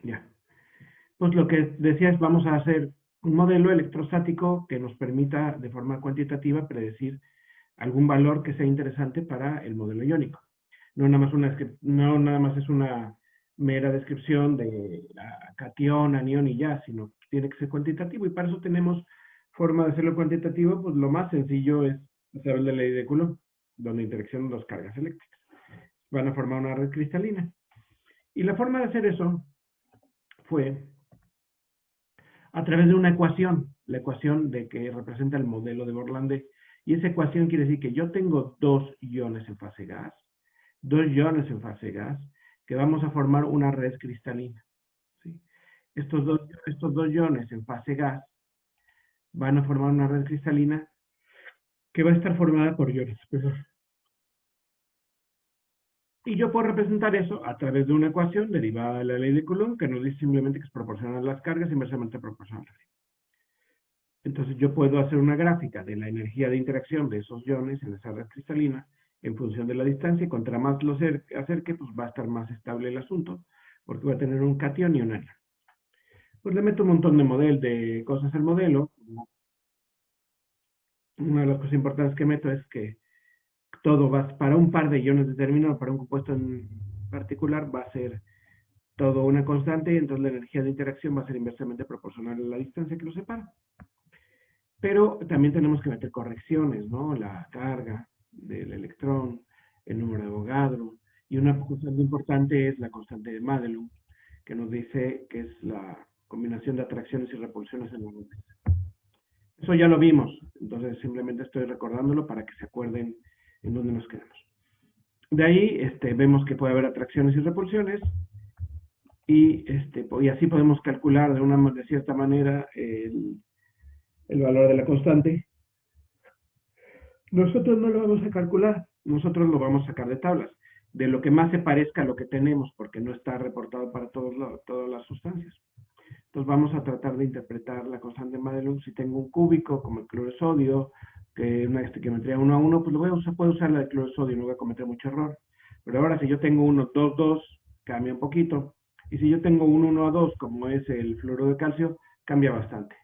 Ya. Pues lo que decía es, vamos a hacer un modelo electrostático que nos permita de forma cuantitativa predecir algún valor que sea interesante para el modelo iónico. No nada más es una mera descripción de catión, anión y ya, sino tiene que ser cuantitativo y para eso tenemos forma de hacerlo cuantitativo, pues lo más sencillo es a través de la ley de Coulomb, donde interaccionan dos cargas eléctricas. Van a formar una red cristalina. Y la forma de hacer eso fue a través de una ecuación, la ecuación de que representa el modelo de Borlandé. Y esa ecuación quiere decir que yo tengo dos iones en fase gas, que vamos a formar una red cristalina. ¿Sí? Estos dos iones en fase gas van a formar una red cristalina que va a estar formada por iones. Y yo puedo representar eso a través de una ecuación derivada de la ley de Coulomb que nos dice simplemente que es proporcional a las cargas inversamente proporcional. Entonces yo puedo hacer una gráfica de la energía de interacción de esos iones en esa red cristalina en función de la distancia y contra más lo acerque, pues va a estar más estable el asunto, porque va a tener un catión y un anión. Pues le meto un montón de cosas al modelo. Una de las cosas importantes que meto es que todo va, para un par de iones determinado, para un compuesto en particular, va a ser todo una constante y entonces la energía de interacción va a ser inversamente proporcional a la distancia que los separa. Pero también tenemos que meter correcciones, ¿no? La carga del electrón, el número de Avogadro, y una constante importante es la constante de Madelung, que nos dice que es la combinación de atracciones y repulsiones en la nube. Eso ya lo vimos, entonces simplemente estoy recordándolo para que se acuerden en dónde nos quedamos. De ahí vemos que puede haber atracciones y repulsiones, y así podemos calcular de cierta manera el valor de la constante. Nosotros no lo vamos a calcular, nosotros lo vamos a sacar de tablas, de lo que más se parezca a lo que tenemos, porque no está reportado para todas las sustancias. Entonces vamos a tratar de interpretar la constante de Madelung. Si tengo un cúbico, como el cloro de sodio, que una estequiometría 1 a 1, pues puedo usar la de cloro de sodio, no voy a cometer mucho error. Pero ahora si yo tengo 1, 2, 2, cambia un poquito. Y si yo tengo un 1 a 2, como es el fluoruro de calcio, cambia bastante.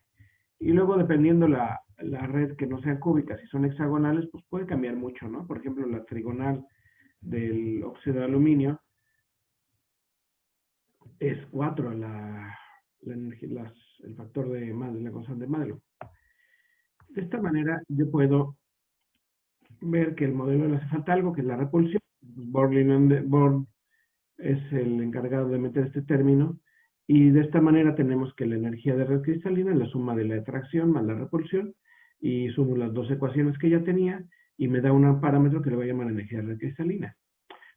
Y luego, dependiendo la red que no sean cúbicas, si son hexagonales, pues puede cambiar mucho, ¿no? Por ejemplo, la trigonal del óxido de aluminio es 4 el factor de la constante de Madelung. De esta manera, yo puedo ver que el modelo le hace falta algo, que es la repulsión. Born es el encargado de meter este término, y de esta manera tenemos que la energía de red cristalina es la suma de la atracción más la repulsión, y sumo las dos ecuaciones que ya tenía, y me da un parámetro que le voy a llamar energía de red cristalina.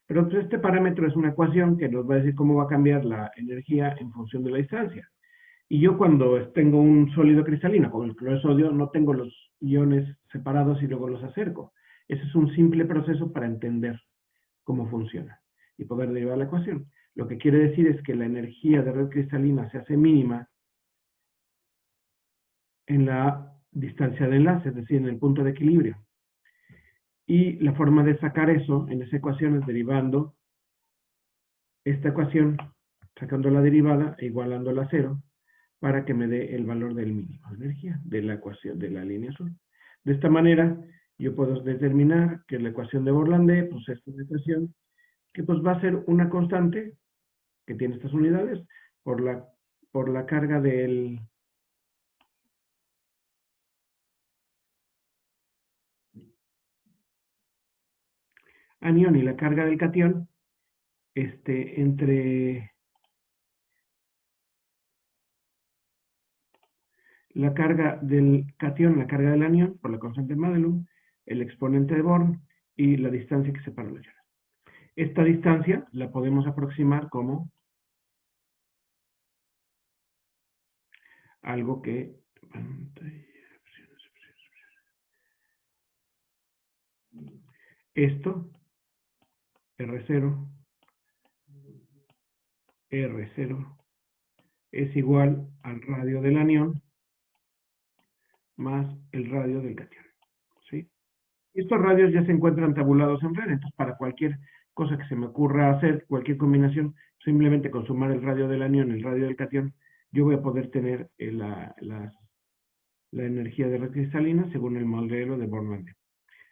Pero pues, este parámetro es una ecuación que nos va a decir cómo va a cambiar la energía en función de la distancia. Y yo cuando tengo un sólido cristalino, como el cloro de sodio, no tengo los iones separados y luego los acerco. Ese es un simple proceso para entender cómo funciona y poder derivar la ecuación. Lo que quiere decir es que la energía de red cristalina se hace mínima en la distancia de enlace, es decir, en el punto de equilibrio. Y la forma de sacar eso en esa ecuación es derivando esta ecuación, sacando la derivada e igualándola a cero, para que me dé el valor del mínimo de energía de la ecuación de la línea azul. De esta manera, yo puedo determinar que la ecuación de Borlandé, pues es una ecuación que pues va a ser una constante que tiene estas unidades por la carga del anión y la carga del catión, entre la carga del catión, la carga del anión, por la constante de Madelung, el exponente de Born y la distancia que separa los iones. Esta distancia la podemos aproximar como algo que esto, R0, R0, es igual al radio del anión más el radio del catión. ¿Sí? Estos radios ya se encuentran tabulados en red, entonces para cualquier cosa que se me ocurra hacer, cualquier combinación, simplemente con sumar el radio del anión, el radio del catión, yo voy a poder tener la energía de red cristalina según el modelo de Born-Landet.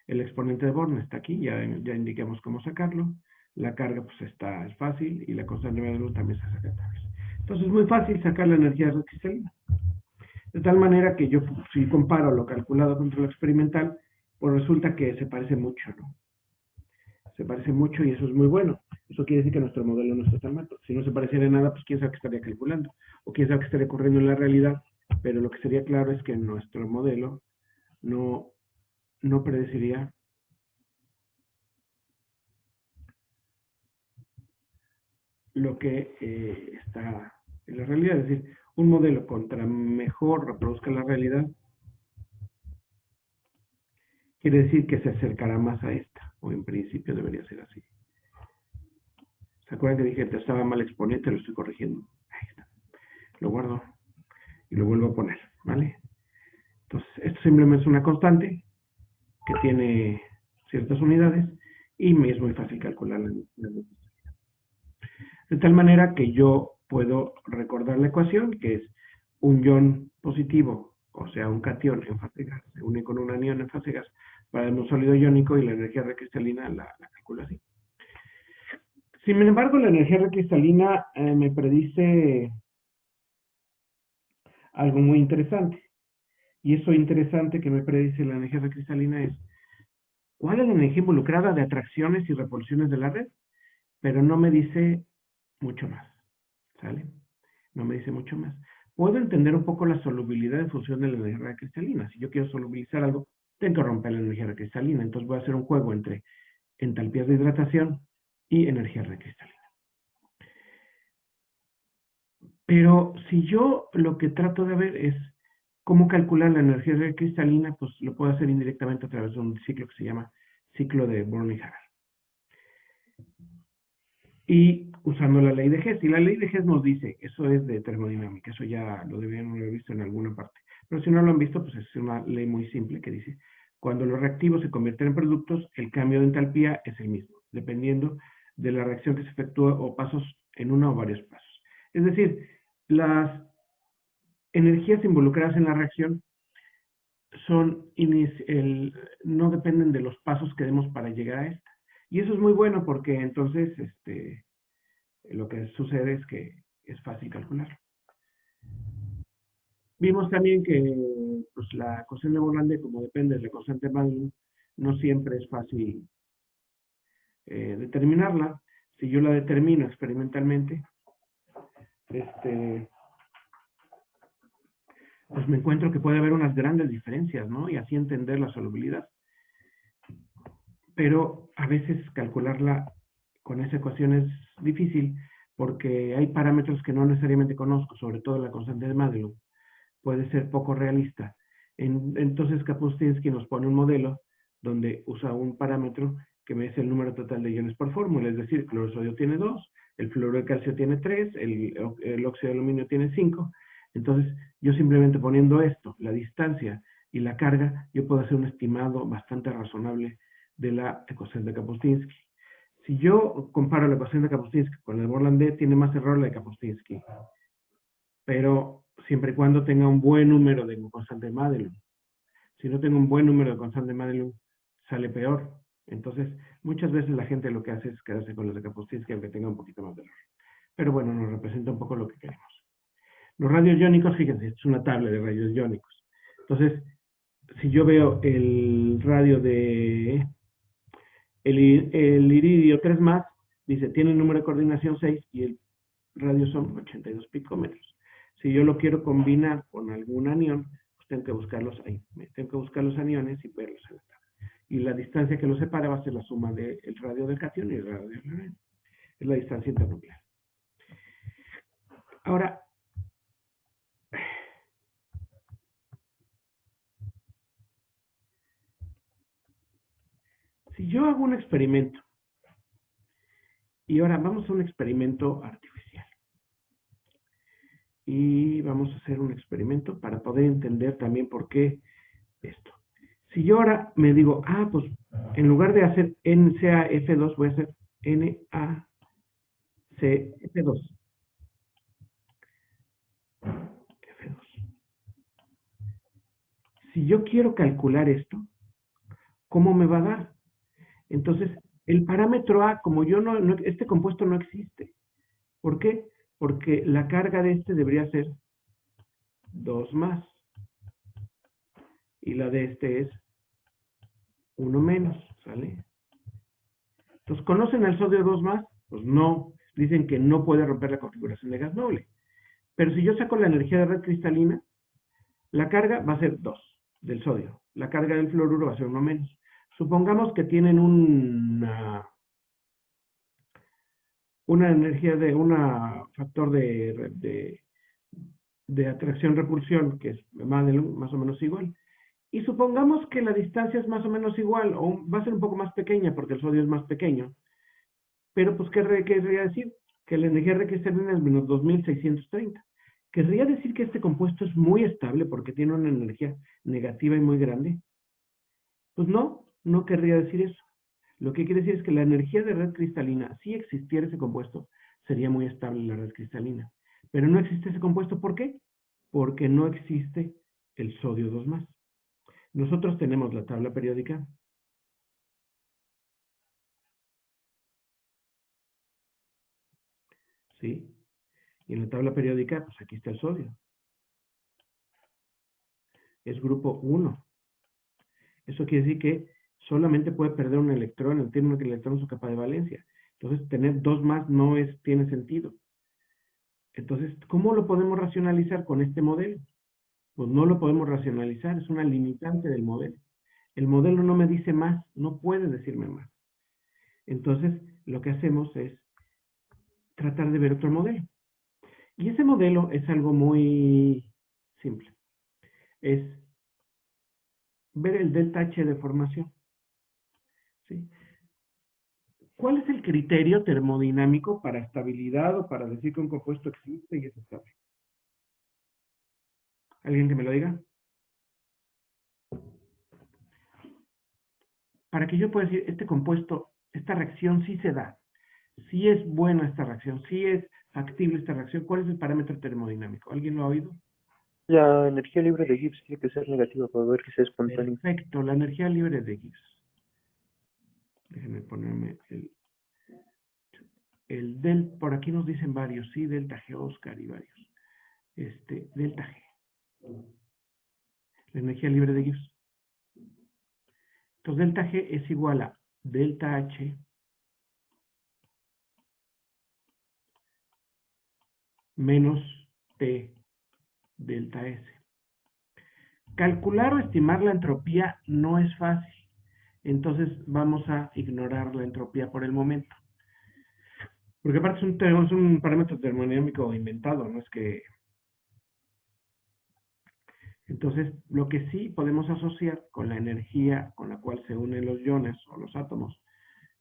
El exponente de Born está aquí, ya indicamos cómo sacarlo. La carga pues es fácil y la constante de luz también se saca a vez. Entonces es muy fácil sacar la energía de red cristalina. De tal manera que yo, si comparo lo calculado contra lo experimental, pues resulta que se parece mucho, ¿no? Se parece mucho y eso es muy bueno. Eso quiere decir que nuestro modelo no está tan mal. Si no se pareciera en nada, pues quién sabe qué estaría calculando o quién sabe qué estaría ocurriendo en la realidad. Pero lo que sería claro es que nuestro modelo no, no predeciría lo que está en la realidad. Es decir, un modelo contra mejor reproduzca la realidad, quiere decir que se acercará más a esta, o en principio debería ser así. ¿Se acuerdan que dije que estaba mal exponente? Lo estoy corrigiendo. Ahí está. Lo guardo y lo vuelvo a poner, ¿vale? Entonces, esto simplemente es una constante que tiene ciertas unidades y me es muy fácil calcularla. De tal manera que yo puedo recordar la ecuación, que es un ion positivo, o sea, un catión en fase gas, se une con un anión en fase gas para un sólido iónico y la energía recristalina la calculo así. Sin embargo, la energía recristalina me predice algo muy interesante. Y eso interesante que me predice la energía recristalina es cuál es la energía involucrada de atracciones y repulsiones de la red, pero no me dice mucho más, ¿sale? No me dice mucho más. Puedo entender un poco la solubilidad en función de la energía cristalina. Si yo quiero solubilizar algo, tengo que romper la energía cristalina. Entonces voy a hacer un juego entre entalpías de hidratación y energía cristalina. Pero si yo lo que trato de ver es cómo calcular la energía cristalina, pues lo puedo hacer indirectamente a través de un ciclo que se llama ciclo de Born-Hammar. Y usando la ley de Hess. Y la ley de Hess nos dice, eso es de termodinámica, eso ya lo debían haber visto en alguna parte. Pero si no lo han visto, pues es una ley muy simple que dice, cuando los reactivos se convierten en productos, el cambio de entalpía es el mismo, dependiendo de la reacción que se efectúa o pasos en uno o varios pasos. Es decir, las energías involucradas en la reacción son no dependen de los pasos que demos para llegar a esta. Y eso es muy bueno porque entonces lo que sucede es que es fácil calcular. Vimos también que pues, la ecuación de Born-Landet, como depende de la constante Madelung, no siempre es fácil determinarla. Si yo la determino experimentalmente, pues me encuentro que puede haber unas grandes diferencias, ¿no? Y así entender la solubilidad. Pero a veces calcularla con esa ecuación es difícil porque hay parámetros que no necesariamente conozco, sobre todo la constante de Madelung. Puede ser poco realista. Entonces Kapuscinski nos pone un modelo donde usa un parámetro que me dice el número total de iones por fórmula, es decir, el cloruro de sodio tiene 2, el fluoruro de calcio tiene 3, el óxido de aluminio tiene 5. Entonces, yo simplemente poniendo esto, la distancia y la carga, yo puedo hacer un estimado bastante razonable de la ecuación de Kapuscinski. Si yo comparo la ecuación de Kapuscinski con la de Born-Landet, tiene más error la de Kapuscinski. Pero siempre y cuando tenga un buen número de constante de Madelung. Si no tengo un buen número de constante de Madelung, sale peor. Entonces, muchas veces la gente lo que hace es quedarse con los de Kapuscinski, aunque tenga un poquito más de error. Pero bueno, nos representa un poco lo que queremos. Los radios iónicos, fíjense, es una tabla de radios iónicos. Entonces, si yo veo el radio de el iridio 3 más, dice, tiene el número de coordinación 6 y el radio son 82 picómetros. Si yo lo quiero combinar con algún anión, pues tengo que buscarlos ahí. Tengo que buscar los aniones y verlos en la tabla. Y la distancia que los separa va a ser la suma del radio del catión y el radio del anión. Es la distancia internuclear. Ahora, si yo hago un experimento, y ahora vamos a un experimento artificial, y vamos a hacer un experimento para poder entender también por qué esto. Si yo ahora me digo, pues en lugar de hacer NCAF2 voy a hacer NaCF2. F2. Si yo quiero calcular esto, ¿cómo me va a dar? Entonces, el parámetro A, como este compuesto no existe. ¿Por qué? Porque la carga de este debería ser 2 más. Y la de este es 1 menos, ¿sale? Entonces, ¿conocen al sodio 2 más? Pues no. Dicen que no puede romper la configuración de gas noble. Pero si yo saco la energía de red cristalina, la carga va a ser 2 del sodio. La carga del fluoruro va a ser 1 menos. Supongamos que tienen una energía de un factor de atracción-repulsión que es más o menos igual. Y supongamos que la distancia es más o menos igual, o va a ser un poco más pequeña porque el sodio es más pequeño. Pero, pues, ¿qué querría decir? Que la energía cristalina es menos 2630. ¿Querría decir que este compuesto es muy estable porque tiene una energía negativa y muy grande? Pues no, no querría decir eso. Lo que quiere decir es que la energía de red cristalina, si existiera ese compuesto, sería muy estable la red cristalina. Pero no existe ese compuesto, ¿por qué? Porque no existe el sodio 2 más. Nosotros tenemos la tabla periódica. ¿Sí? Y en la tabla periódica, pues aquí está el sodio. Es grupo 1. Eso quiere decir que solamente puede perder un electrón, tiene un electrón en su capa de valencia. Entonces, tener 2 más no tiene sentido. Entonces, ¿cómo lo podemos racionalizar con este modelo? Pues no lo podemos racionalizar, es una limitante del modelo. El modelo no me dice más, no puede decirme más. Entonces, lo que hacemos es tratar de ver otro modelo. Y ese modelo es algo muy simple. Es ver el delta H de formación. ¿Sí? ¿Cuál es el criterio termodinámico para estabilidad o para decir que un compuesto existe y es estable? ¿Alguien que me lo diga? Para que yo pueda decir, este compuesto, esta reacción sí se da, sí es buena esta reacción, sí es factible esta reacción, ¿cuál es el parámetro termodinámico? ¿Alguien lo ha oído? La energía libre de Gibbs tiene que ser negativa para ver que sea espontáneo. Perfecto, la energía libre de Gibbs. Déjenme ponerme por aquí nos dicen varios, sí, delta G, Oscar y varios. Delta G, la energía libre de Gibbs. Entonces, delta G es igual a delta H menos T delta S. Calcular o estimar la entropía no es fácil. Entonces vamos a ignorar la entropía por el momento. Porque aparte es un parámetro termodinámico inventado, no es que... Entonces, lo que sí podemos asociar con la energía con la cual se unen los iones o los átomos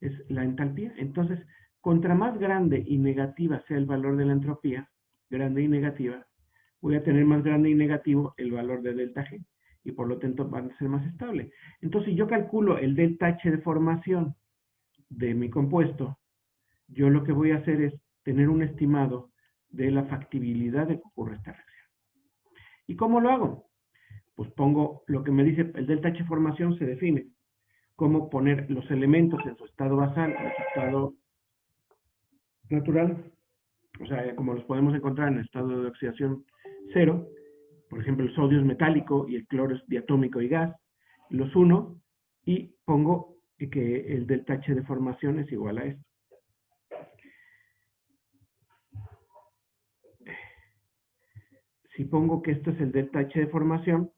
es la entalpía. Entonces, contra más grande y negativa sea el valor de la entropía, grande y negativa, voy a tener más grande y negativo el valor de delta G y por lo tanto van a ser más estable. Entonces, si yo calculo el delta H de formación de mi compuesto, yo lo que voy a hacer es tener un estimado de la factibilidad de que ocurra esta reacción. ¿Y cómo lo hago? Pues pongo lo que me dice el delta H de formación, se define cómo poner los elementos en su estado basal, en su estado natural, o sea, como los podemos encontrar en el estado de oxidación cero. Por ejemplo, el sodio es metálico y el cloro es diatómico y gas. Los uno y pongo que el delta H de formación es igual a esto. Si pongo que esto es el delta H de formación,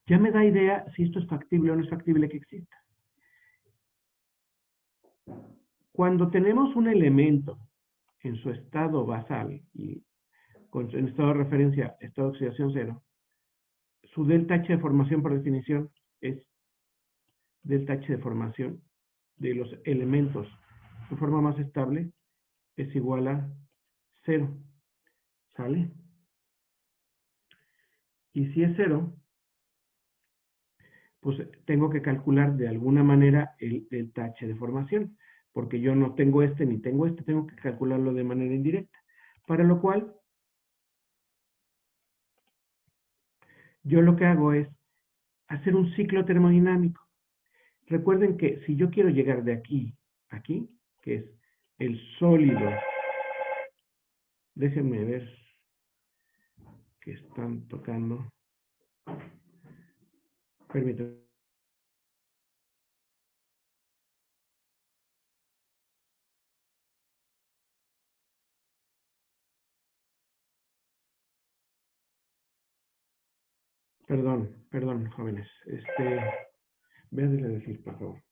ya me da idea si esto es factible o no es factible que exista. Cuando tenemos un elemento en su estado basal y en estado de referencia, estado de oxidación cero, su delta H de formación por definición es delta H de formación de los elementos. Su forma más estable es igual a 0. ¿Sale? Y si es 0, pues tengo que calcular de alguna manera el delta H de formación. porque yo no tengo ni tengo tengo que calcularlo de manera indirecta. Para lo cual, yo lo que hago es hacer un ciclo termodinámico. Recuerden que si yo quiero llegar de aquí a aquí, que es el sólido, déjenme ver que están tocando. Permítanme. Perdón, jóvenes. Véanle decir, por favor.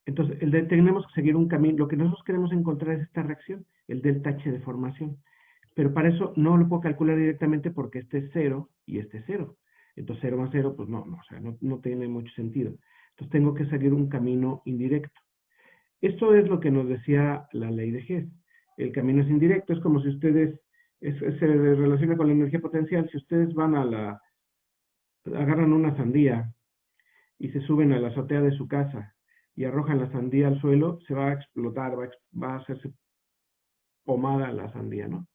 Entonces, tenemos que seguir un camino. Lo que nosotros queremos encontrar es esta reacción, el delta H de formación. Pero para eso no lo puedo calcular directamente porque este es 0 y este es 0. Entonces 0 más 0, pues o sea, no tiene mucho sentido. Entonces tengo que seguir un camino indirecto. Esto es lo que nos decía la ley de Hess. El camino es indirecto, es como si ustedes, se relaciona con la energía potencial. Si ustedes agarran una sandía y se suben a la azotea de su casa y arrojan la sandía al suelo, se va a explotar, va a hacerse pomada la sandía, ¿no?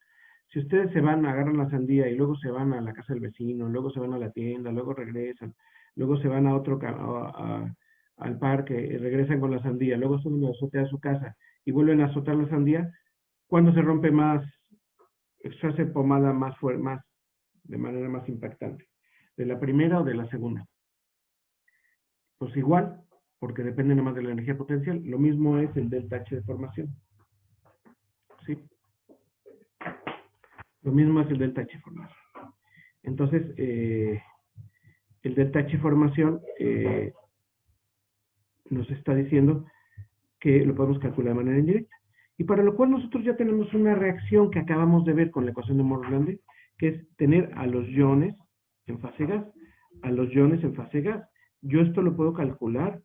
Si ustedes se van, agarran la sandía y luego se van a la casa del vecino, luego se van a la tienda, luego regresan, luego se van al parque y regresan con la sandía, luego suben a la azotea de su casa y vuelven a azotar la sandía, ¿cuándo se rompe más, se hace pomada más fuerte, de manera más impactante? ¿De la primera o de la segunda? Pues igual, porque depende nada más de la energía potencial. Lo mismo es el delta H de formación. ¿Sí? Lo mismo es el delta H de formación. Entonces, el delta H de formación nos está diciendo que lo podemos calcular de manera indirecta. Y para lo cual nosotros ya tenemos una reacción que acabamos de ver con la ecuación de Morlande, que es tener a los iones en fase gas, a los iones en fase gas. Yo esto lo puedo calcular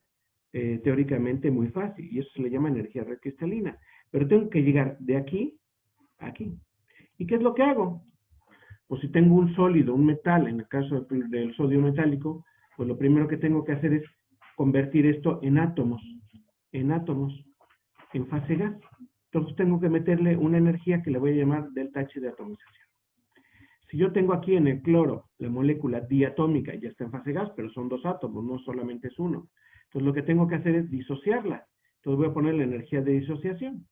teóricamente muy fácil, y eso se le llama energía red cristalina. Pero tengo que llegar de aquí a aquí. ¿Y qué es lo que hago? Pues si tengo un sólido, un metal, en el caso del sodio metálico, pues lo primero que tengo que hacer es convertir esto en átomos, en fase gas. Entonces tengo que meterle una energía que le voy a llamar delta H de atomización. Si yo tengo aquí en el cloro la molécula diatómica, ya está en fase gas, pero son dos átomos, no solamente es uno. Entonces lo que tengo que hacer es disociarla. Entonces voy a poner la energía de disociación.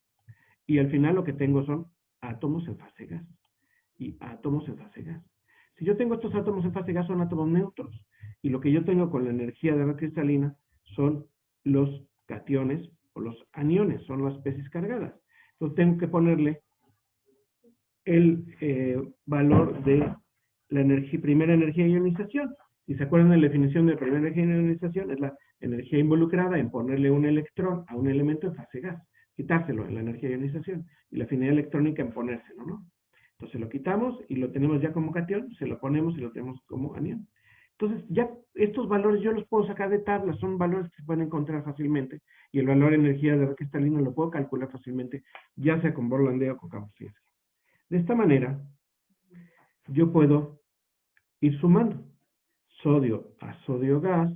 Y al final lo que tengo son átomos en fase gas y átomos en fase gas. Si yo tengo estos átomos en fase gas, son átomos neutros. Y lo que yo tengo con la energía de red cristalina son los cationes o los aniones, son las especies cargadas. Entonces tengo que ponerle el valor de la primera energía de ionización. Si se acuerdan de la definición de primera energía de ionización, es la energía involucrada en ponerle un electrón a un elemento en fase gas, quitárselo en la energía de ionización, y la afinidad electrónica en ponérselo, ¿no? Entonces lo quitamos y lo tenemos ya como cation, se lo ponemos y lo tenemos como anión. Entonces ya estos valores yo los puedo sacar de tablas, son valores que se pueden encontrar fácilmente, y el valor de energía de red cristalina lo puedo calcular fácilmente, ya sea con Borlandeo o con Kapuscinski. De esta manera, yo puedo ir sumando sodio a sodio gas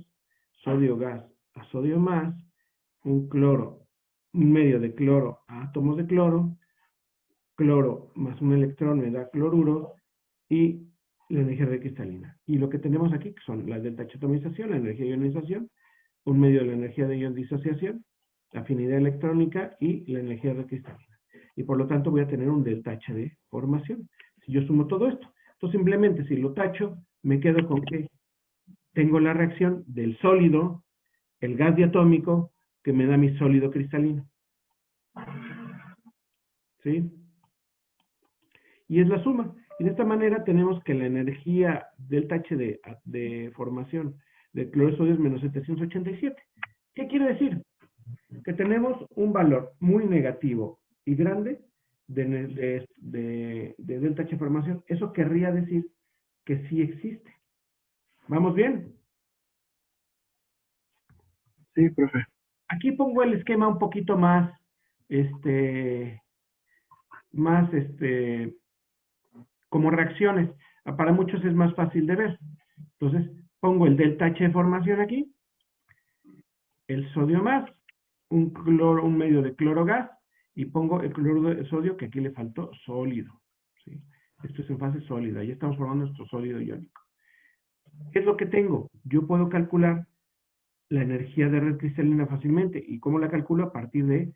a sodio más, un medio de cloro a átomos de cloro más un electrón me da cloruro, y la energía de cristalina. Y lo que tenemos aquí son la delta H atomización, la energía de ionización, un medio de la energía de ion disociación, la afinidad electrónica y la energía de cristalina. Y por lo tanto voy a tener un delta H de formación. Si yo sumo todo esto, entonces simplemente si lo tacho, me quedo con que tengo la reacción del sólido, el gas diatómico, que me da mi sólido cristalino. ¿Sí? Y es la suma. Y de esta manera tenemos que la energía delta H de formación del cloro de sodio es menos 787. ¿Qué quiere decir? Que tenemos un valor muy negativo y grande de delta H de formación. Eso querría decir que sí existe. ¿Vamos bien? Sí, profe. Aquí pongo el esquema un poquito más, más, como reacciones. Para muchos es más fácil de ver. Entonces, pongo el delta H de formación aquí, el sodio más, un medio de cloro gas, y pongo el cloruro de sodio, que aquí le faltó sólido. ¿Sí? Esto es en fase sólida, ya estamos formando nuestro sólido iónico. ¿Qué es lo que tengo? Yo puedo calcular la energía de red cristalina fácilmente. ¿Y cómo la calculo? A partir de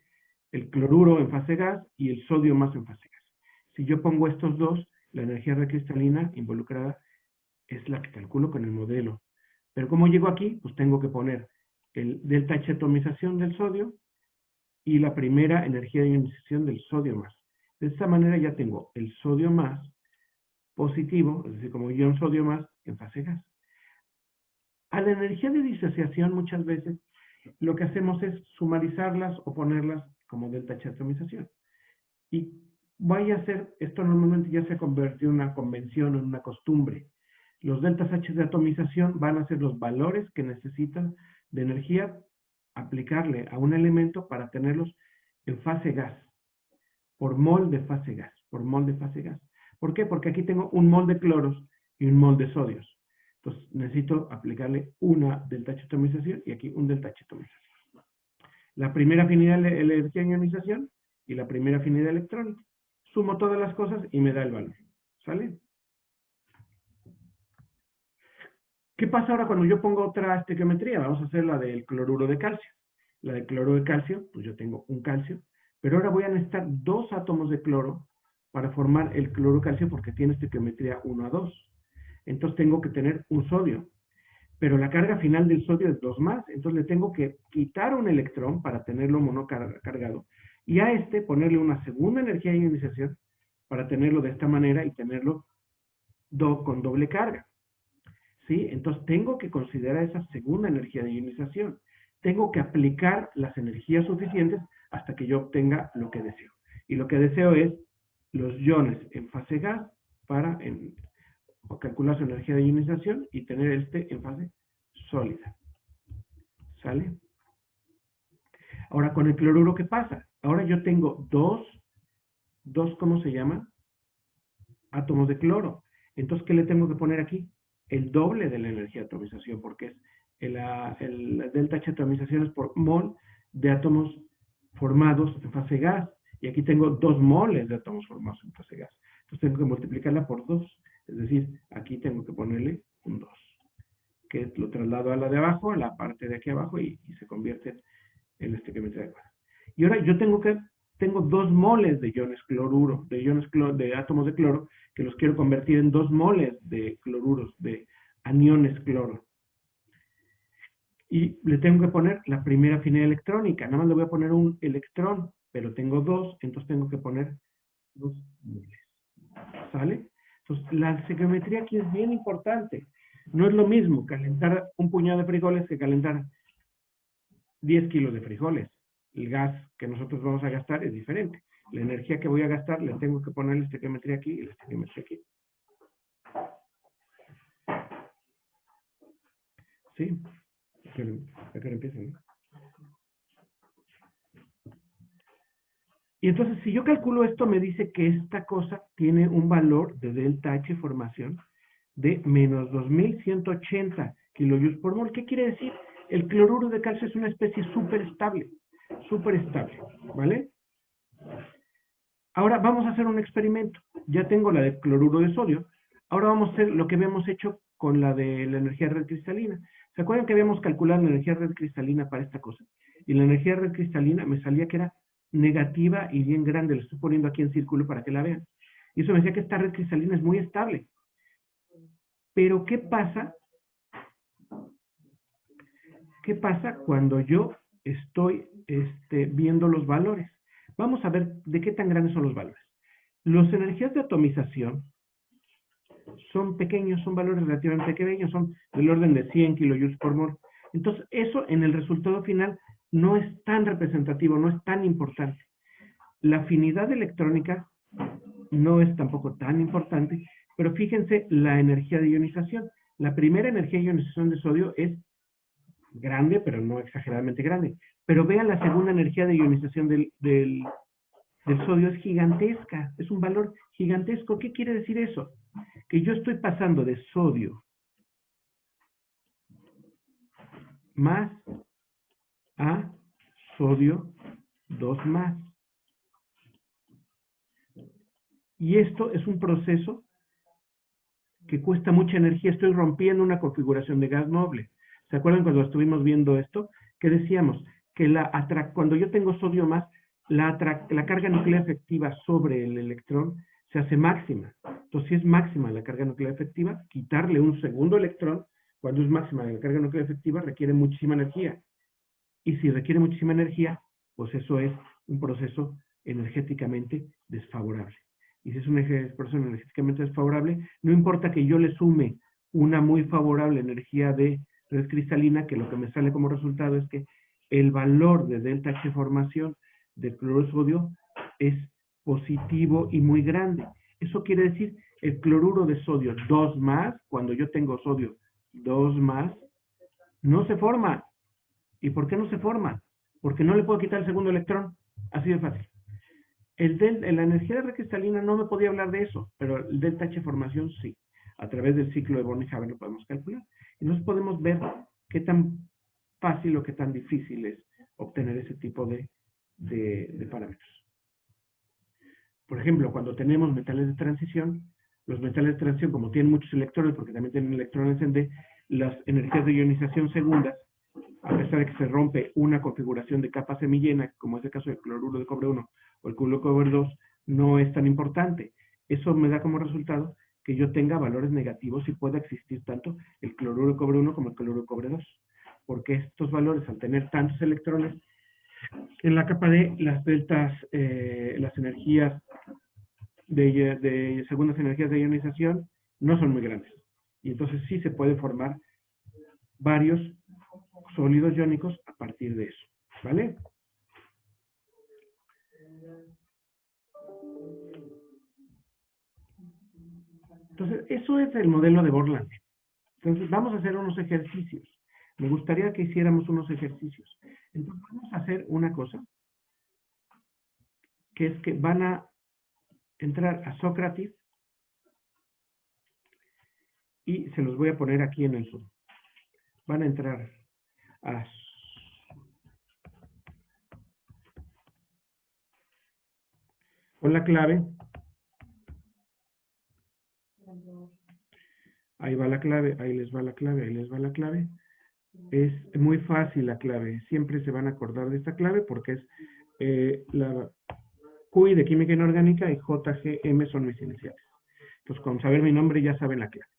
el cloruro en fase gas y el sodio más en fase gas. Si yo pongo estos dos, la energía red cristalina involucrada es la que calculo con el modelo. Pero ¿cómo llego aquí? Pues tengo que poner el delta H atomización del sodio y la primera energía de ionización del sodio más. De esta manera ya tengo el sodio más positivo, es decir, como ion sodio más en fase gas. A la energía de disociación muchas veces lo que hacemos es sumarizarlas o ponerlas como delta H atomización. Y vaya a ser, esto normalmente ya se convirtió en una convención, en una costumbre. Los deltas H de atomización van a ser los valores que necesitan de energía aplicarle a un elemento para tenerlos en fase gas, por mol de fase gas, por mol de fase gas. ¿Por qué? Porque aquí tengo un mol de cloros y un mol de sodios. Entonces necesito aplicarle una delta H atomización y aquí un delta H atomización. La primera afinidad de energía de ionización y la primera afinidad electrónica. Sumo todas las cosas y me da el valor. ¿Sale? ¿Qué pasa ahora cuando yo pongo otra estequiometría? Vamos a hacer la del cloruro de calcio. La del cloruro de calcio, pues yo tengo un calcio, pero ahora voy a necesitar dos átomos de cloro para formar el cloruro de calcio porque tiene estequiometría 1 a 2. Entonces tengo que tener un sodio, pero la carga final del sodio es 2 más, entonces le tengo que quitar un electrón para tenerlo monocargado y a este ponerle una segunda energía de ionización para tenerlo de esta manera y tenerlo con doble carga. ¿Sí? Entonces tengo que considerar esa segunda energía de ionización. Tengo que aplicar las energías suficientes hasta que yo obtenga lo que deseo. Y lo que deseo es los iones en fase gas para calcular su energía de ionización y tener este en fase sólida. ¿Sale? Ahora, con el cloruro, ¿qué pasa? Ahora yo tengo dos, ¿cómo se llama? Átomos de cloro. Entonces, ¿qué le tengo que poner aquí? El doble de la energía de atomización, porque es el delta H atomización es por mol de átomos formados en fase gas. Y aquí tengo 2 moles de átomos formados en fase gas. Entonces tengo que multiplicarla por 2. Es decir, aquí tengo que ponerle un 2. Que lo traslado a la de abajo, a la parte de aquí abajo, y se convierte en este que me trae. Y ahora yo tengo 2 moles de iones cloruro, de átomos de cloro, que los quiero convertir en 2 moles de cloruros, de aniones cloro. Y le tengo que poner la primera afinidad electrónica. Nada más le voy a poner un electrón, pero tengo 2, entonces tengo que poner 2 moles. ¿Sale? Entonces, la estequiometría aquí es bien importante. No es lo mismo calentar un puñado de frijoles que calentar 10 kilos de frijoles. El gas que nosotros vamos a gastar es diferente. La energía que voy a gastar, le tengo que poner la estequiometría aquí y la estequiometría aquí. ¿Sí? Ya que empiecen, ¿no? Y entonces, si yo calculo esto, me dice que esta cosa tiene un valor de delta H formación de menos 2180 kilojoules por mol. ¿Qué quiere decir? El cloruro de calcio es una especie súper estable, ¿vale? Ahora vamos a hacer un experimento. Ya tengo la de cloruro de sodio. Ahora vamos a hacer lo que habíamos hecho con la de la energía red cristalina. ¿Se acuerdan que habíamos calculado la energía red cristalina para esta cosa? Y la energía red cristalina me salía que era negativa y bien grande. La estoy poniendo aquí en círculo para que la vean. Y eso me decía que esta red cristalina es muy estable. Pero ¿qué pasa? ¿Qué pasa cuando yo estoy viendo los valores? Vamos a ver de qué tan grandes son los valores. Las energías de atomización son pequeños, son valores relativamente pequeños, son del orden de 100 kilojoules por mol. Entonces, eso en el resultado final no es tan representativo, no es tan importante. La afinidad electrónica no es tampoco tan importante, pero fíjense la energía de ionización. La primera energía de ionización de sodio es grande, pero no exageradamente grande. Pero vean la segunda energía de ionización del sodio es gigantesca, es un valor gigantesco. ¿Qué quiere decir eso? Que yo estoy pasando de sodio más a sodio 2 más. Y esto es un proceso que cuesta mucha energía. Estoy rompiendo una configuración de gas noble. ¿Se acuerdan cuando estuvimos viendo esto? Que decíamos que cuando yo tengo sodio más, la carga nuclear efectiva sobre el electrón se hace máxima. Entonces, si es máxima la carga nuclear efectiva, quitarle un segundo electrón, cuando es máxima la carga nuclear efectiva, requiere muchísima energía. Y si requiere muchísima energía, pues eso es un proceso energéticamente desfavorable. Y si es un proceso energéticamente desfavorable, no importa que yo le sume una muy favorable energía de red cristalina, que lo que me sale como resultado es que el valor de delta H formación del cloruro de sodio es positivo y muy grande. Eso quiere decir el cloruro de sodio 2 más, cuando yo tengo sodio 2 más, no se forma. ¿Y por qué no se forma? Porque no le puedo quitar el segundo electrón. Así de fácil. La energía de red cristalina no me podía hablar de eso, pero el delta H formación sí. A través del ciclo de Born-Haber lo podemos calcular. Y entonces podemos ver qué tan fácil o qué tan difícil es obtener ese tipo de parámetros. Por ejemplo, cuando tenemos metales de transición, los metales de transición, como tienen muchos electrones, porque también tienen electrones en D, las energías de ionización segundas, a pesar de que se rompe una configuración de capa semillena, como es el caso del cloruro de cobre 1 o el cloruro de cobre 2, no es tan importante. Eso me da como resultado que yo tenga valores negativos y pueda existir tanto el cloruro de cobre 1 como el cloruro de cobre 2. Porque estos valores, al tener tantos electrones en la capa D, las deltas, las energías de segundas energías de ionización no son muy grandes. Y entonces sí se puede formar varios sólidos iónicos a partir de eso, ¿vale? Entonces, eso es el modelo de Borland. Entonces, vamos a hacer unos ejercicios. Me gustaría que hiciéramos unos ejercicios. Entonces, vamos a hacer una cosa, que es que van a entrar a Sócrates y se los voy a poner aquí en el Zoom. Van a entrar a con la clave. Ahí va la clave, ahí les va la clave, ahí les va la clave. Es muy fácil la clave. Siempre se van a acordar de esta clave porque es la QI de química inorgánica y JGM son mis iniciales. Entonces, con saber mi nombre ya saben la clave.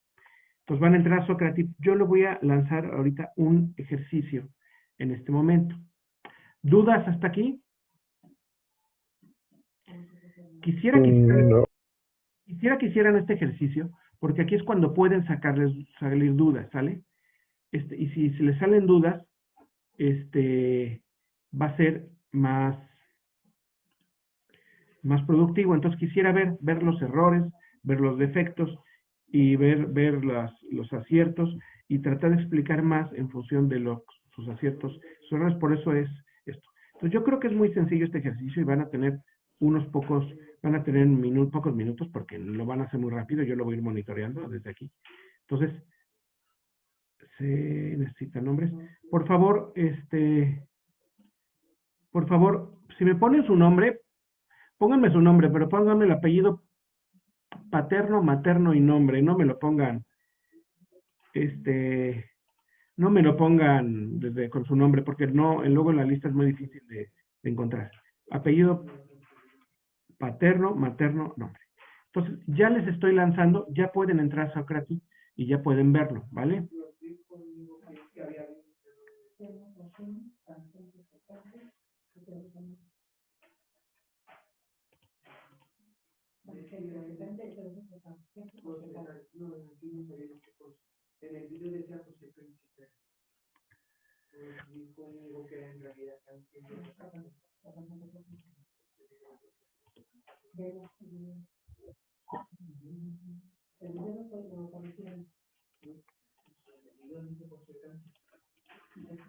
Entonces van a entrar a Sócrates. Yo le voy a lanzar ahorita un ejercicio en este momento. ¿Dudas hasta aquí? Quisiera que hicieran este ejercicio, porque aquí es cuando pueden salir dudas, ¿sale? Y si se les salen dudas, va a ser más productivo. Entonces quisiera ver los errores, ver los defectos y ver los aciertos y tratar de explicar más en función de sus aciertos, sus errores. Por eso es esto. Entonces yo creo que es muy sencillo este ejercicio y van a tener pocos minutos porque lo van a hacer muy rápido. Yo lo voy a ir monitoreando desde aquí. Entonces, se necesitan nombres. Por favor, si me ponen su nombre, pónganme su nombre, pero pónganme el apellido paterno, materno y nombre. No me lo pongan, no me lo pongan con su nombre, porque luego en la lista es muy difícil de encontrar. Apellido paterno, materno, nombre. Entonces, ya les estoy lanzando, ya pueden entrar a Sócrates y ya pueden verlo, ¿vale?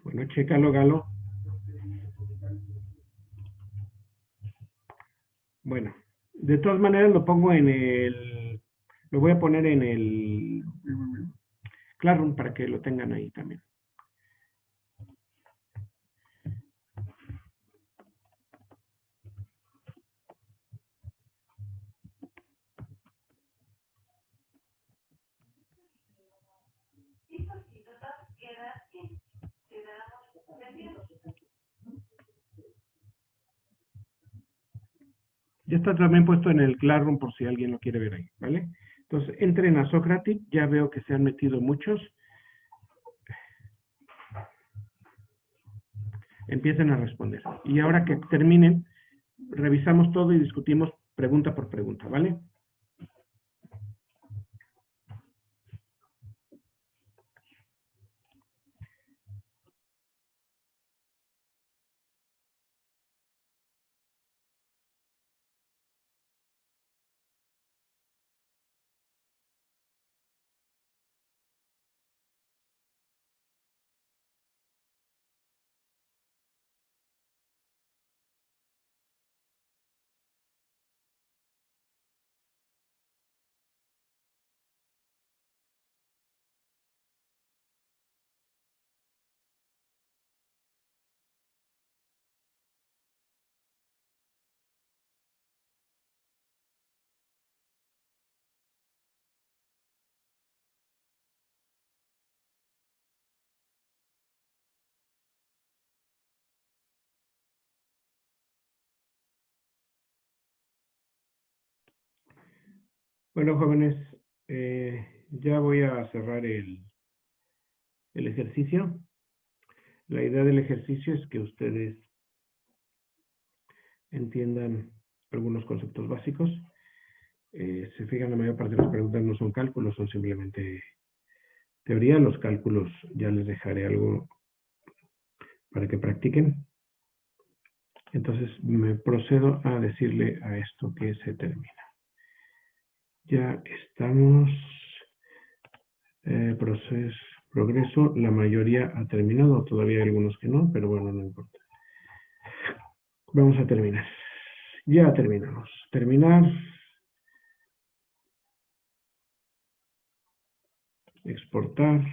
Bueno, chécalo, Galo. Bueno, de todas maneras lo voy a poner en el Classroom para que lo tengan ahí también. Ya está también puesto en el Classroom por si alguien lo quiere ver ahí, ¿vale? Entonces, entren a Socratic, ya veo que se han metido muchos. Empiecen a responder. Y ahora que terminen, revisamos todo y discutimos pregunta por pregunta, ¿vale? Bueno, jóvenes, ya voy a cerrar el ejercicio. La idea del ejercicio es que ustedes entiendan algunos conceptos básicos. Se fijan, la mayor parte de las preguntas no son cálculos, son simplemente teoría. Los cálculos ya les dejaré algo para que practiquen. Entonces me procedo a decirle a esto que se termina. Ya estamos, progreso, la mayoría ha terminado, todavía hay algunos que no, pero bueno, no importa. Vamos a terminar. Ya terminamos. Terminar. Exportar.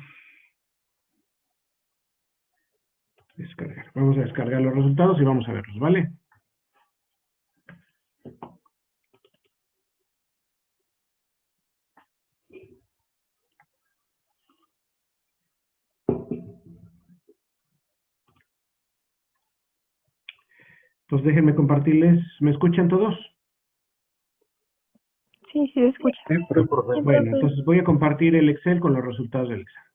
Descargar. Vamos a descargar los resultados y vamos a verlos, ¿vale? Entonces déjenme compartirles. ¿Me escuchan todos? Sí, sí, se escucha. Sí, profe. Bueno, entonces voy a compartir el Excel con los resultados del examen.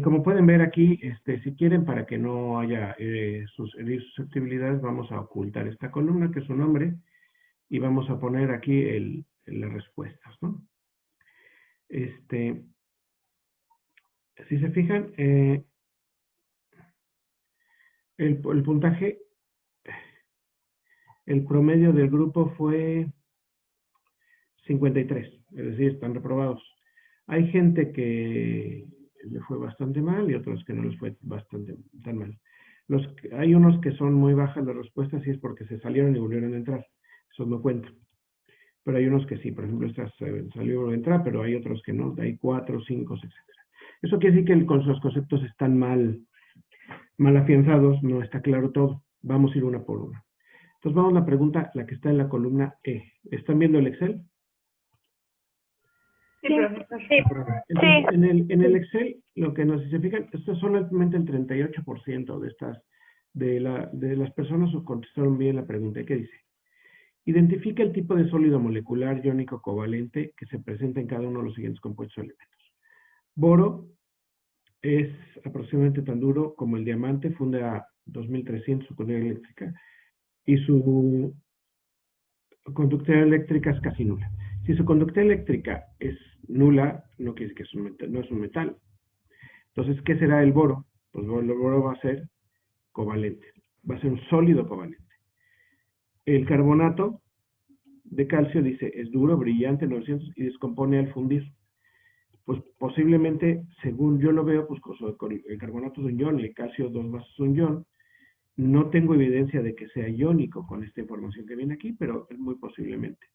Como pueden ver aquí, si quieren, para que no haya herir susceptibilidades, vamos a ocultar esta columna, que es su nombre, y vamos a poner aquí las respuestas, ¿no? Si se fijan, el puntaje, el promedio del grupo fue 53, es decir, están reprobados. Hay gente que le fue bastante mal y otros que no les fue bastante tan mal. Hay unos que son muy bajas las respuestas y es porque se salieron y volvieron a entrar. Eso no cuenta. Pero hay unos que sí, por ejemplo, estas salieron a entrar, pero hay otros que no. Hay 4, 5, etc. Eso quiere decir que los conceptos están mal afianzados, no está claro todo. Vamos a ir una por una. Entonces vamos a la pregunta, la que está en la columna E. ¿Están viendo el Excel? Sí, profesor. Sí. Entonces, en el Excel, lo que si se fijan, esto es solamente el 38% de las personas contestaron bien la pregunta. ¿Qué dice? Identifica el tipo de sólido molecular iónico covalente que se presenta en cada uno de los siguientes compuestos o elementos. Boro es aproximadamente tan duro como el diamante, funde a 2300 su conductividad eléctrica y su conductividad eléctrica es casi nula. Si su conductividad eléctrica es nula, no quiere decir que no es un metal. Entonces, ¿qué será el boro? Pues el boro va a ser covalente, va a ser un sólido covalente. El carbonato de calcio dice, es duro, brillante, 900 y descompone al fundir. Pues posiblemente, según yo lo veo, pues el carbonato es un ion y el calcio 2 más es un ion. No tengo evidencia de que sea iónico con esta información que viene aquí, pero es muy posiblemente.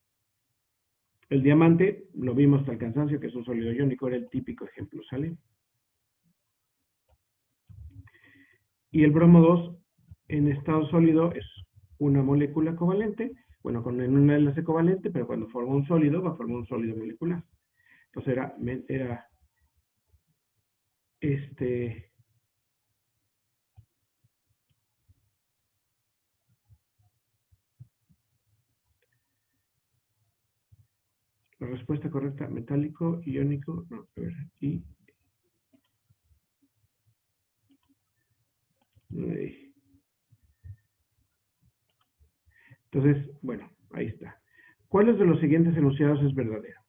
El diamante, lo vimos hasta el cansancio, que es un sólido iónico, era el típico ejemplo, ¿sale? Y el bromo 2 en estado sólido es una molécula covalente, bueno, con un enlace covalente, pero cuando forma un sólido, va a formar un sólido molecular. Entonces era La respuesta correcta, metálico, iónico, no, a ver, y... Entonces, bueno, ahí está. ¿Cuáles de los siguientes enunciados es verdadero?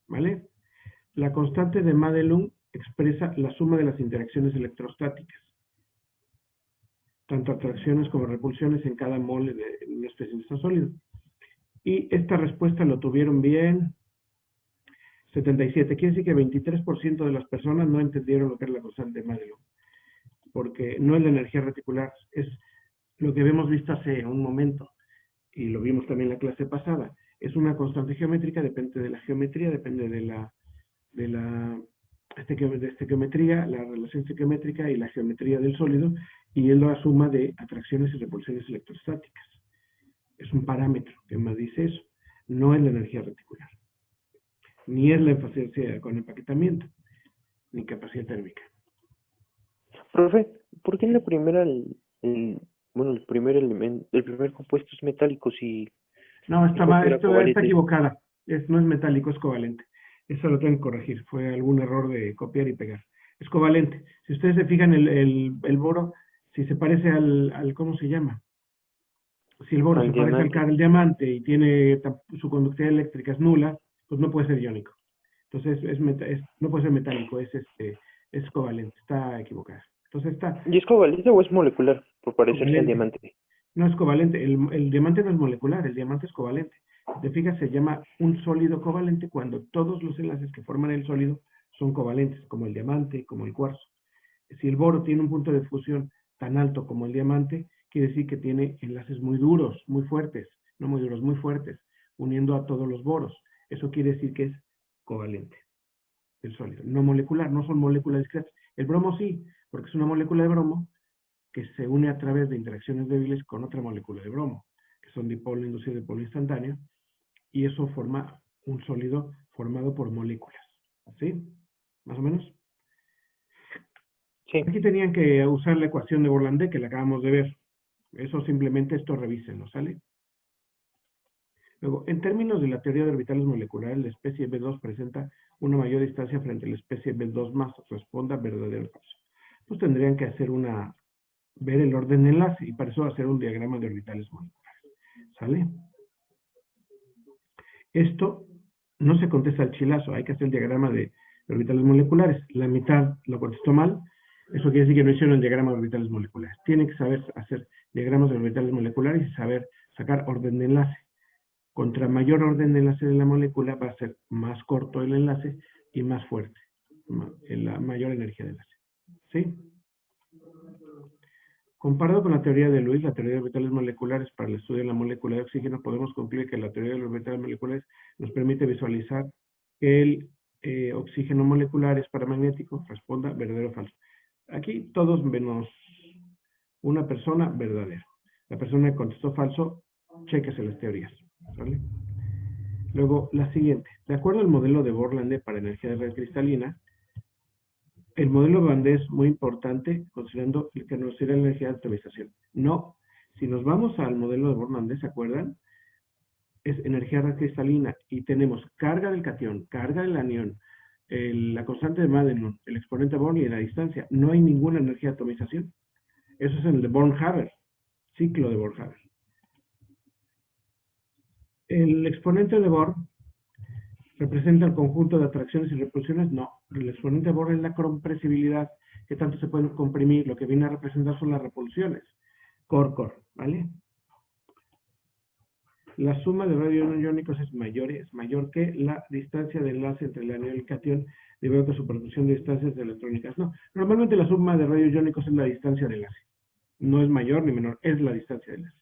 ¿Vale? La constante de Madelung expresa la suma de las interacciones electrostáticas, tanto atracciones como repulsiones en cada mol de una especie de estado sólido. Y esta respuesta lo tuvieron bien 77. Quiere decir que 23% de las personas no entendieron lo que es la constante de Madelung, porque no es la energía reticular, es lo que habíamos visto hace un momento, y lo vimos también en la clase pasada. Es una constante geométrica, depende de la geometría, depende de la estequiometría, la relación estequiométrica y la geometría del sólido, y es la suma de atracciones y repulsiones electrostáticas. Es un parámetro que más dice eso. No es la energía reticular, ni es la eficiencia con empaquetamiento, ni capacidad térmica. Profe, ¿por qué en la primera el primer elemento, el primer compuesto es metálico si No, está dijo mal, que era esto está covalente? equivocada. No es metálico, es covalente. Eso lo tengo que corregir. Fue algún error de copiar y pegar. Es covalente. Si ustedes se fijan, el boro, si se parece ¿cómo se llama? Si el boro Al se parece diamante. al diamante y tiene su conductividad eléctrica es nula, pues no puede ser iónico. Entonces no puede ser metálico, es covalente. Está equivocada. Entonces está ¿Y es covalente o es molecular, por parecerse al covalente. diamante? No es covalente, el diamante no es molecular, el diamante es covalente. Si te fijas, se llama un sólido covalente cuando todos los enlaces que forman el sólido son covalentes, como el diamante, como el cuarzo. Si el boro tiene un punto de fusión tan alto como el diamante, quiere decir que tiene enlaces muy duros, muy fuertes, no muy duros, muy fuertes, uniendo a todos los boros. Eso quiere decir que es covalente, el sólido. No molecular, no son moléculas discretas. El bromo sí, porque es una molécula de bromo que se une a través de interacciones débiles con otra molécula de bromo, que son dipolo inducido y dipolo instantáneo, y eso forma un sólido formado por moléculas. ¿Sí? ¿Más o menos? Sí. Aquí tenían que usar la ecuación de Borlandé, que la acabamos de ver. Eso simplemente esto revísenlo, ¿sale? Luego, en términos de la teoría de orbitales moleculares, la especie B2 presenta una mayor distancia frente a la especie B2 más, responda verdadero o falso. Pues tendrían que hacer ver el orden de enlace y para eso hacer un diagrama de orbitales moleculares. ¿Sale? Esto no se contesta al chilazo, hay que hacer el diagrama de orbitales moleculares. La mitad lo contestó mal, eso quiere decir que no hicieron el diagrama de orbitales moleculares. Tienen que saber hacer diagramas de orbitales moleculares y saber sacar orden de enlace. Contra mayor orden de enlace de la molécula va a ser más corto el enlace y más fuerte, la mayor energía de enlace. ¿Sí? Comparado con la teoría de Lewis, la teoría de orbitales moleculares para el estudio de la molécula de oxígeno, podemos concluir que la teoría de los orbitales moleculares nos permite visualizar que el oxígeno molecular es paramagnético, responda verdadero o falso. Aquí todos menos una persona verdadero. La persona que contestó falso, chequese las teorías. ¿Vale? Luego, la siguiente. De acuerdo al modelo de Borlandé para energía de red cristalina, el modelo de Borlandé es muy importante considerando el que nos sirve la energía de atomización. No, si nos vamos al modelo de Borlandé, ¿se acuerdan? Es energía red cristalina y tenemos carga del catión, carga del anión, la constante de Madelung, el exponente Born y la distancia. No hay ninguna energía de atomización. Eso es en el de Born-Haber, ciclo de Born-Haber. El exponente de Born ¿representa el conjunto de atracciones y repulsiones? No. El exponente de Born es la compresibilidad, que tanto se pueden comprimir. Lo que viene a representar son las repulsiones. Core, ¿vale? La suma de radios iónicos es mayor que la distancia de enlace entre el anión y el catión debido a su producción de distancias electrónicas. No, normalmente la suma de radios iónicos es la distancia de enlace. No es mayor ni menor, es la distancia de enlace.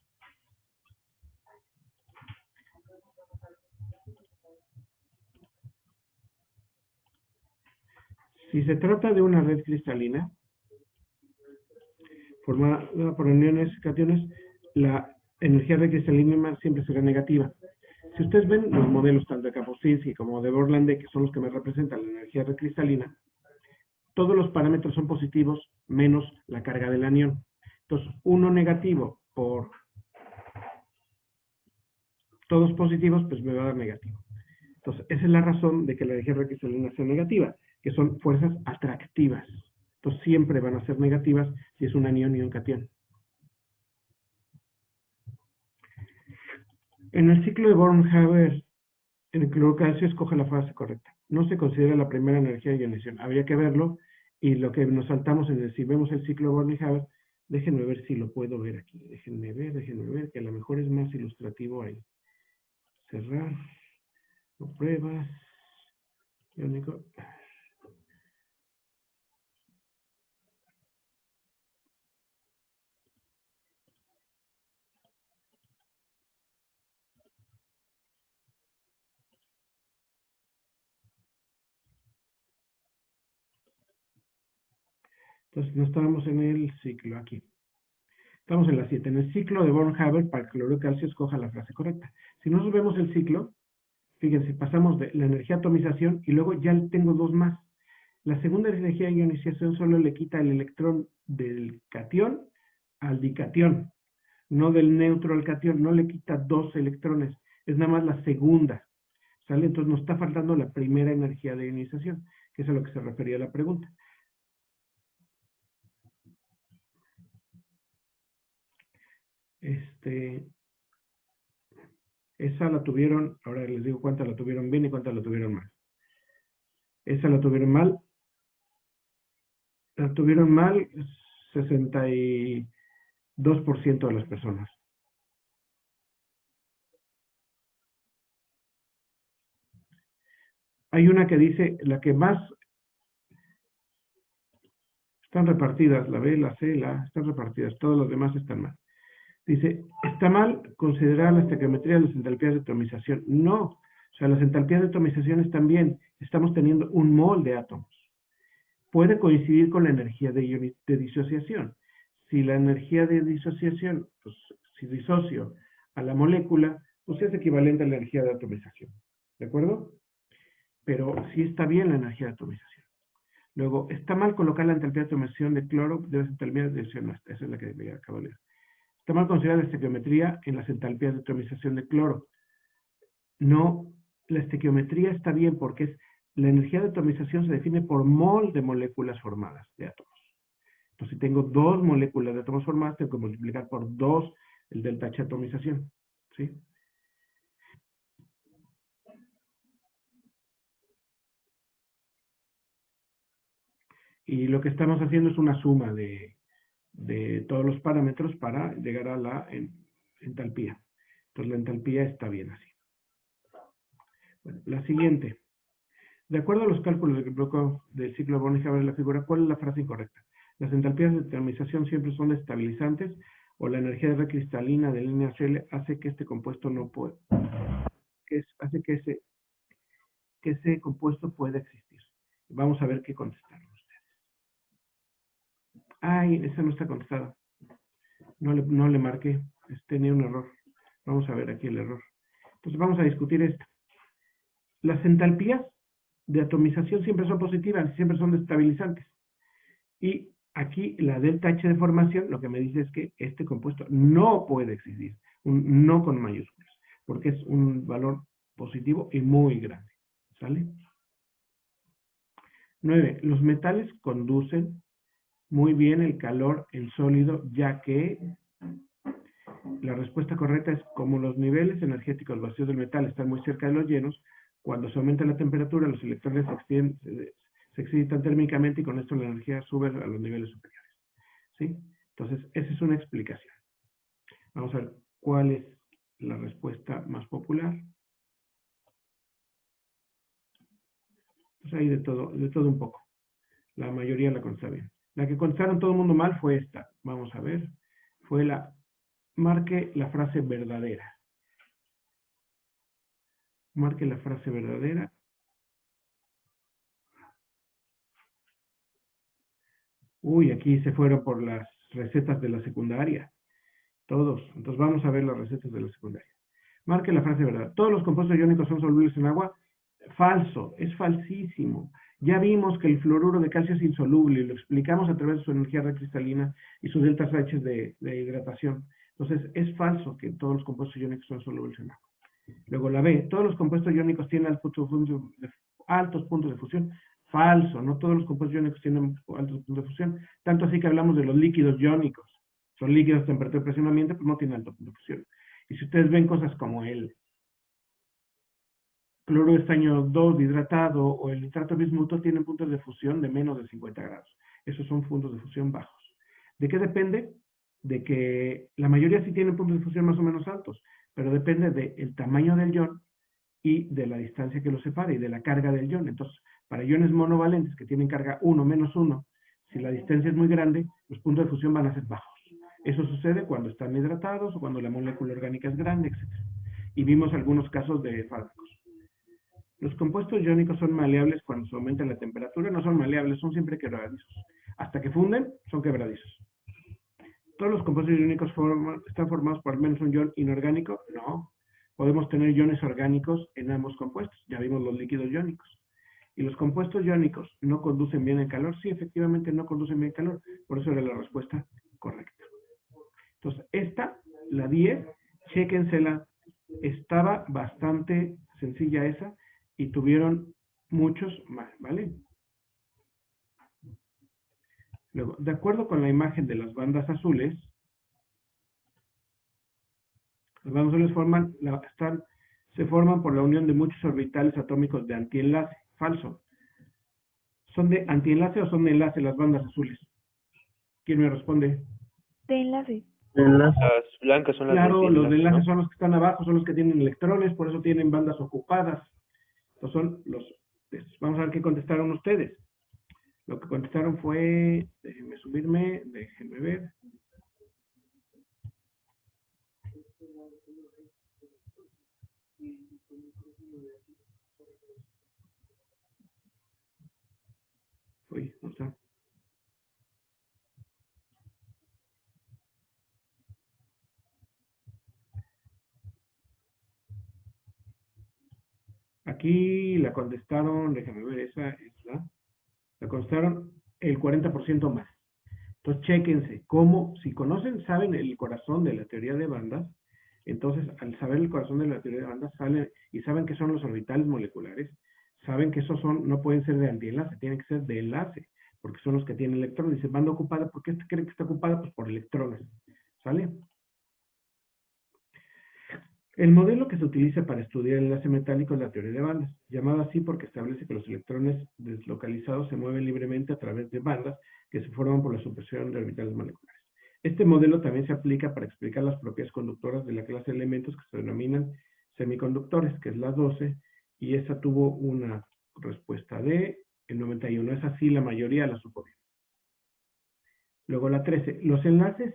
Si se trata de una red cristalina formada por aniones y cationes, la energía red cristalina siempre será negativa. Si ustedes ven los modelos tanto de Kapuscinski como de Borlandé, que son los que me representan la energía red cristalina, todos los parámetros son positivos menos la carga del anión. Entonces, uno negativo por todos positivos, pues me va a dar negativo. Entonces, esa es la razón de que la energía recristalina sea negativa, que son fuerzas atractivas. Entonces, siempre van a ser negativas si es un anión y un catión. En el ciclo de Born-Haber, en el cloruro calcio escoge la frase correcta. No se considera la primera energía de ionización. Habría que verlo, y lo que nos saltamos en el, si vemos el ciclo de Born-Haber, déjenme ver si lo puedo ver aquí. Déjenme ver, que a lo mejor es más ilustrativo ahí. Cerrar, no pruebas, iónico. Entonces, no estábamos en el ciclo aquí. Estamos en la 7. En el ciclo de Born-Haber, para el cloruro de calcio, escoja la frase correcta. Si nosotros vemos el ciclo, fíjense, pasamos de la energía de atomización y luego ya tengo dos más. La segunda energía de ionización solo le quita el electrón del catión al dicatión, no del neutro al catión, no le quita dos electrones, es nada más la segunda. ¿Sale? Entonces nos está faltando la primera energía de ionización, que es a lo que se refería la pregunta. Esa la tuvieron, ahora les digo cuántas la tuvieron bien y cuántas la tuvieron mal. Esa la tuvieron mal 62% de las personas. Hay una que dice, la que más están repartidas, la B, la C, la A, están repartidas, todos los demás están mal. Dice, está mal considerar la estequiometría de las entalpías de atomización. No, o sea, las entalpías de atomización están bien, estamos teniendo un mol de átomos. Puede coincidir con la energía de disociación. Si la energía de disociación, pues si disocio a la molécula, pues es equivalente a la energía de atomización. ¿De acuerdo? Pero sí está bien la energía de atomización. Luego, está mal colocar la entalpía de atomización de cloro, debe ser entalpía de disociación. Esa es la que me acabo de leer. Está mal considerar la estequiometría en las entalpías de atomización de cloro. No, la estequiometría está bien porque es la energía de atomización se define por mol de moléculas formadas, de átomos. Entonces, si tengo dos moléculas de átomos formadas, tengo que multiplicar por 2 el delta H de atomización. ¿Sí? Y lo que estamos haciendo es una suma de todos los parámetros para llegar a la entalpía. Entonces, la entalpía está bien así. Bueno, la siguiente. De acuerdo a los cálculos del ciclo de Born-Haber de la figura, ¿cuál es la frase incorrecta? Las entalpías de atomización siempre son estabilizantes o la energía de cristalina de línea HL hace que este compuesto no pueda, hace que ese compuesto pueda existir. Vamos a ver qué contestaron ustedes. Ay, esa no está contestada. No le marqué, tenía un error. Vamos a ver aquí el error. Entonces vamos a discutir esto. Las entalpías de atomización siempre son positivas, siempre son estabilizantes. Y aquí la delta H de formación lo que me dice es que este compuesto no puede existir, un no con mayúsculas, porque es un valor positivo y muy grande. ¿Sale? 9. Los metales conducen muy bien el calor en sólido, ya que la respuesta correcta es como los niveles energéticos vacíos del metal están muy cerca de los llenos, cuando se aumenta la temperatura, los electrones se excitan térmicamente y con esto la energía sube a los niveles superiores. ¿Sí? Entonces, esa es una explicación. Vamos a ver cuál es la respuesta más popular. Pues hay de todo un poco. La mayoría la contesta bien. La que contestaron todo el mundo mal fue esta. Vamos a ver. Fue marque la frase verdadera. Marque la frase verdadera. Uy, aquí se fueron por las recetas de la secundaria. Todos. Entonces vamos a ver las recetas de la secundaria. Marque la frase verdad. ¿Todos los compuestos iónicos son solubles en agua? Falso, es falsísimo. Ya vimos que el fluoruro de calcio es insoluble y lo explicamos a través de su energía recristalina y sus deltas H de hidratación. Entonces, es falso que todos los compuestos iónicos son solubles en agua. Luego la B, todos los compuestos iónicos tienen altos puntos de fusión. Falso, no todos los compuestos iónicos tienen altos puntos de fusión. Tanto así que hablamos de los líquidos iónicos. Son líquidos, temperatura, presión ambiente, pues no tienen alto punto de fusión. Y si ustedes ven cosas como el cloruro de estaño 2 hidratado o el nitrato bismuto, tienen puntos de fusión de menos de 50 grados. Esos son puntos de fusión bajos. ¿De qué depende? De que la mayoría sí tienen puntos de fusión más o menos altos, pero depende del tamaño del ion y de la distancia que los separa y de la carga del ion. Entonces, para iones monovalentes que tienen carga 1 menos 1, si la distancia es muy grande, los puntos de fusión van a ser bajos. Eso sucede cuando están hidratados o cuando la molécula orgánica es grande, etc. Y vimos algunos casos de fármacos. Los compuestos iónicos son maleables cuando se aumenta la temperatura, no son maleables, son siempre quebradizos. Hasta que funden, son quebradizos. ¿Todos los compuestos iónicos están formados por al menos un ion inorgánico? No. Podemos tener iones orgánicos en ambos compuestos. Ya vimos los líquidos iónicos. ¿Y los compuestos iónicos no conducen bien el calor? Sí, efectivamente no conducen bien el calor. Por eso era la respuesta correcta. Entonces, esta, la 10, chéquensela. Estaba bastante sencilla esa y tuvieron muchos más, ¿vale? Luego, de acuerdo con la imagen de las bandas azules, las bandas azules se forman por la unión de muchos orbitales atómicos de antienlace. Falso. ¿Son de antienlace o son de enlace las bandas azules? ¿Quién me responde? De enlace. Las blancas son las Claro, de los de enlace ¿no? son los que están abajo, son los que tienen electrones, por eso tienen bandas ocupadas. Estos son los... Vamos a ver qué contestaron ustedes. Lo que contestaron fue... déjenme ver. Uy, no está. Aquí la contestaron, déjame ver, esa es la contestaron el 40% más. Entonces, chéquense, cómo, si conocen, saben el corazón de la teoría de bandas, entonces, al saber el corazón de la teoría de bandas, salen y saben que son los orbitales moleculares, saben que esos no pueden ser de antienlace, tienen que ser de enlace, porque son los que tienen electrones. Dicen, banda ocupada, ¿por qué creen que está ocupada? Pues por electrones, ¿sale? El modelo que se utiliza para estudiar el enlace metálico es la teoría de bandas, llamada así porque establece que los electrones deslocalizados se mueven libremente a través de bandas que se forman por la supresión de orbitales moleculares. Este modelo también se aplica para explicar las propiedades conductoras de la clase de elementos que se denominan semiconductores, que es la 12, y esa tuvo una respuesta de el 91. Es así, la mayoría la supo bien. Luego la 13. Los enlaces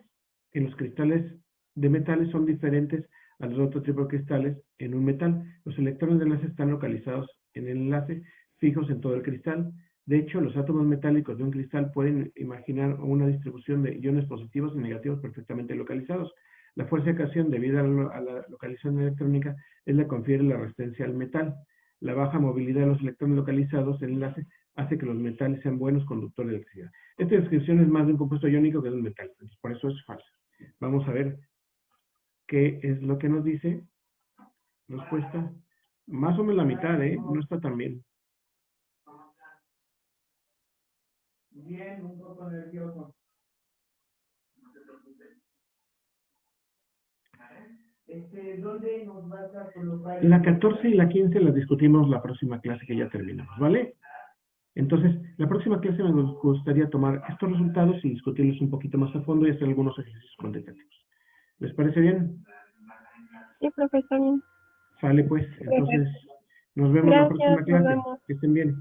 en los cristales de metales son diferentes a los otros tipos de cristales en un metal. Los electrones de enlace están localizados en el enlace, fijos en todo el cristal. De hecho, los átomos metálicos de un cristal pueden imaginar una distribución de iones positivos y negativos perfectamente localizados. La fuerza de acreción debido a la localización electrónica es la que confiere la resistencia al metal. La baja movilidad de los electrones localizados en el enlace hace que los metales sean buenos conductores de electricidad. Esta descripción es más de un compuesto iónico que de un metal, entonces por eso es falsa. Vamos a ver qué es lo que nos dice. Respuesta. Más o menos la mitad, no está tan bien. Bien, un poco nervioso. ¿Dónde nos vas a colocar? La 14 y la 15 las discutimos la próxima clase que ya terminamos, ¿vale? Entonces, la próxima clase me gustaría tomar estos resultados y discutirlos un poquito más a fondo y hacer algunos ejercicios cuantitativos. ¿Les parece bien? Sí, profe, está bien. Sale pues, entonces nos vemos la próxima Gracias, nos clase. vemos. Que estén bien.